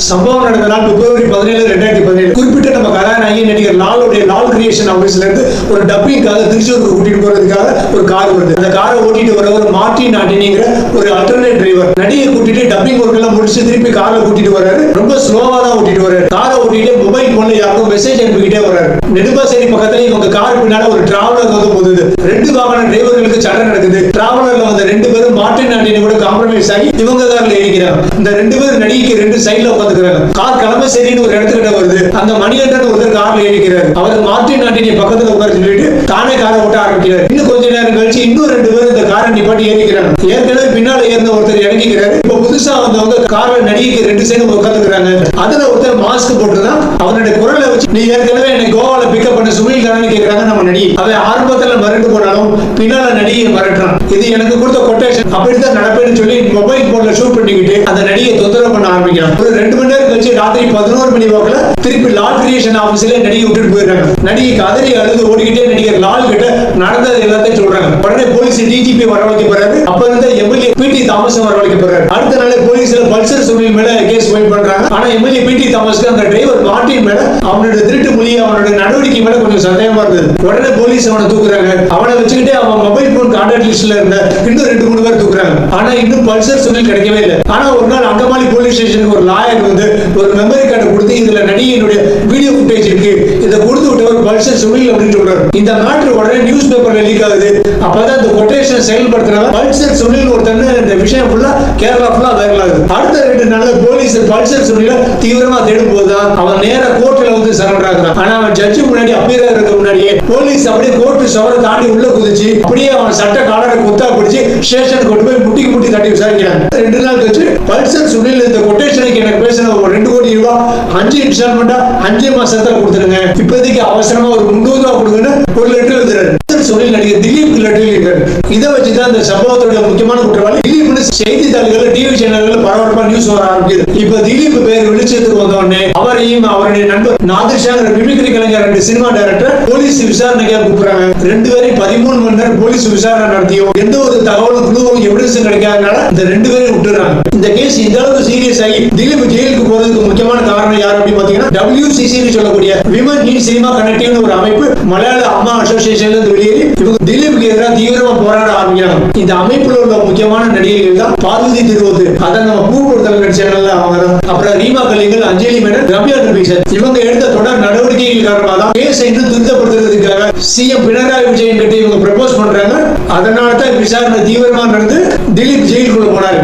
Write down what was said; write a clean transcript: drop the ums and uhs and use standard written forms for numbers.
சம்பவம் நடந்த நாள் பிப்ரவரி 17, 2017. குறிப்பிட்ட நம்ம கதாநாயகி நடிகர் லாலுடைய லால் கிரியேஷன் ஆபீஸ்ல இருந்து ஒரு டப்பிங்காக திருச்சூருக்கு கூட்டிட்டு போறதுக்காக ஒரு கார் வருது. அந்த காரை ஓட்டிட்டு வர ஒரு மார்டின் ஆண்டனிங்கிற ஒரு அல்டர்னேட் டிரைவர் நடிகை கூட்டிட்டு டப்பிங் ஒர்க் எல்லாம் முடிச்சு திருப்பி காரை கூட்டிட்டு வர்றாரு. ரொம்ப ஸ்லோவா தான் ஓட்டிட்டு வர்றாரு. காரை ஓட்டிட்டு மொபைல் போன்ல யாருக்கும் மெசேஜ் அனுப்பிக்கிட்டே வர்றாரு. நெடும்பாசேரி பக்கத்துல இவங்க கார் பின்னால ஒரு டிராவலர் வந்து போகுது. ரெண்டு வாகன டிரைவர்களுக்கு சண்டை நடக்குது. டிராவலர்ல வந்த ரெண்டு பேரும் மார்டின் ஆண்டனி கூட காம்ப்ரமைஸ் ஆகி இவங்க கார்ல ஏறிக்கிறாங்க. இந்த ரெண்டு பேரும் நடிகைக்கு ரெண்டு சைடுல உட்காந்துக்கிறாங்க. கார் கிளம்பசேரின்னு ஒரு இடத்துக்கிட்ட வருது. அந்த மணிகண்டன் ஒருத்தர் கார்ல ஏறிக்கிறாரு. அவர் மார்டின் ஆண்டனி பக்கத்துல உட்கார சொல்லிட்டு தானே காரை ஓட்ட ஆரம்பிக்கிறார். இன்னும் கொஞ்ச நேரம் கழிச்சு இன்னும் ரெண்டு பேரும் இந்த காரை நிப்பாட்டி ஏறிக்கிறாங்க. ஏற்கனவே பின்னால ஏறின ஒருத்தர் இறங்கிக்கிறாரு. இப்ப புதுசா வந்தவங்க கார்ல நடிகைக்கு ரெண்டு சைடும் உட்காந்துக்கிறாங்க. அதுல ஒருத்தர் மாஸ்க் போட்டுதான் அவனுடைய குரலை வச்சு நீ ஏற்கனவே என்னை கோவால பிக்கப் பண்ண சுமில் தானே கேட்கிறாங்க நம்ம நடிகை. அவன் ஆரம்பத்துல மறந்து போனாலும் பின்னால நடிகையை மறட்டுறான். இது எனக்கு கொடுத்த கொட்டேஷன் அப்படித்தான் நடப்பேன்னு சொல்லி மொபைல் போன்ல ஷூட் பண்ணிக்கிட்டு அந்த நடிகை தொந்தரவு பண்ண ஆரம்பிக்கிறான். ஒரு 2 மணி நேரம் கழிச்சு ராத்திரி 11 மணி வாக்குல திருப்பி லால் கிரியேஷன் ஆபீஸ்ல நடிகை விட்டுட்டு போயிடுறாங்க. நடிகை கதறி அழுது ஓடிக்கிட்டே நடிகர் லால் கிட்ட நடந்தது எல்லாத்தையும் சொல்றாங்க. உடனே போலீஸ் டிஜிபி வரவழைக்கப்படுறாரு. அப்ப இருந்த எம்எல்ஏ பிடி தாமஸ் வரவழைக்கப்படுறாரு. அடுத்த நாளே போலீஸ்ல பல்சர் சுனில் மேல கேஸ் ஃபைல் பண்றாங்க. ஆனா எம்எல்ஏ பிடி தாமஸ்க்கு அந்த டிரைவர் மார்டின் மேல அவனோட திருட்டு மொழி அவனோட நடவடிக்கை மேல கொஞ்சம் சந்தேகமா இருந்தது. உடனே போலீஸ் அவனை தூக்குறாங்க. அவனை வச்சுக்கிட்டே அவன் மொபைல் போன் கான்டாக்ட் லிஸ்ட்ல இருந்த இன்னும் 2-3 பேர் தூக்குறாங்க. ஆனா இன்னும் பல்சர் சுனில் கிடைக்கவே இல்லை. ஆனா ஒரு நாள் அங்கமாலி போலீஸ் ஸ்டேஷனுக்கு ஒரு லாயர் வந்து ஒரு மெமரி கார்டு கொடுத்து இதுல நடிகையினுடைய வீடியோ ஃபுட்டேஜ் இருக்கு, இதை கொடுத்து விட்ட ஒரு பல்சர் சுனில் அப்படின்னு சொல்றாரு. இந்த மேட்டர் உடனே நியூஸ் பேப்பர்ல லீக் ஆகுது. அப்பதான் இந்த கொட்டேஷன் செயல்படுத்துறவன் பல்சர் சுனில் ஒருத்தன் இந்த விஷயம் ஃபுல்லா கேரளா ஃபுல்லா வைரல் ஆகுது. அடுத்த 2 நாள்ல போலீஸ் பல்சர் சுனில தீவிரமா தேடும் போதுதான் அவன் நேர கோர்ட்ல வந்து சரண்டர் ஆகுறான். ஆனா அவன் ஜட்ஜு முன்னாடி அப்பீர் ஆகிறதுக்கு முன்னாடியே போலீஸ் அப்படியே கோர்ட்டு சவரை தாண்டி உள்ள குதிச்சு அப்படியே அவன் சட்ட காலரை குத்தா பிடிச்சு ஸ்டேஷனுக்கு கொண்டு போய் முட்டி தட்டி விசாரிக்கிறாங்க. 2 நாள் கழிச்சு பல்சர் சுனில் இந்த கொட்டேஷனுக்கு எனக்கு பேசின ஒரு 2 கோடி ரூபாய் 5 இன்ஸ்டால்மெண்டா 5 மாசத்துல கொடுத்துருங்க, இப்போதைக்கு அவசரமா ஒரு 300 ரூபாய் கொடுங்கன்னு ஒரு லெட்டர் எழுதுறாரு. சுனில் நடிகர் திலீப் லெட்டர் எழுதிருக்காரு. இதை வச்சுதான் இந்த சம்பவத்தோட முக்கியமான குற்றவாளி திலீப்னு செய்தித்தாள்கள் டிவி சேனல்கள் பரபரப்பா நியூஸ் வர ஆரம்பிக்குது. இப்ப திலீப் பேர் வெளிச்சத்துக்கு வந்த உடனே அவரையும் அவருடைய நண்பர் நாதிர்ஷாங்கிற மிமிக்ரி கலைஞர் 2 சினிமா டைரக்டர் போலீஸ் விசாரணைக்காக கூப்பிடுறாங்க. 2 பேரையும் 13 மணி நேரம் போலீஸ் விசாரணை நடத்தியும் எந்த ஒரு தகவலும் குழுவும் எவிடன்ஸும் கிடைக்காதனால இந்த 2 பேரையும் விட்டுறாங்க. இந்த கேஸ் இந்த அளவுக்கு சீரியஸ் ஆகி திலீப் ஜெயிலுக்கு போறதுக்கு முக்கியமான காரணம் யார் அப்படின்னு பாத்தீங்கன்னா WCC சொல்லக்கூடிய விமன் இன் சினிமா கனெக்டிவ்னு ஒரு அமைப்பு மலையாள அம்மா அசோசியேஷன்ல இருந்து வெளியேறி இவங்க திலீப்புக்கு எதிராக தீவிரமா போராட ஆரம்பிக்கிறாங்க. இந்த அமைப்புல உள்ள முக்கியமான நடிகைகள் தான் பார்வதி திருவோது, அதை நம்ம பூ கொடுத்தல் நடிச்சாங்கல்ல அவங்க தான். அப்புறம் ரீமா கலிங்கல், அஞ்சலி மேனன், ரம்யா நபீசன் இவங்க எடுத்த தொடர் நடவடிக்கைகள் காரணமாக தான் கேஸை இன்னும் துரிதப்படுத்துறதுக்காக சிஎம் பினராயி விஜயன் கிட்ட இவங்க ப்ரப்போஸ் பண்றாங்க. அதனால தான் விசாரணை தீவிரமா நடந்து திலீப் ஜெயிலுக்குள்ள போனாரு.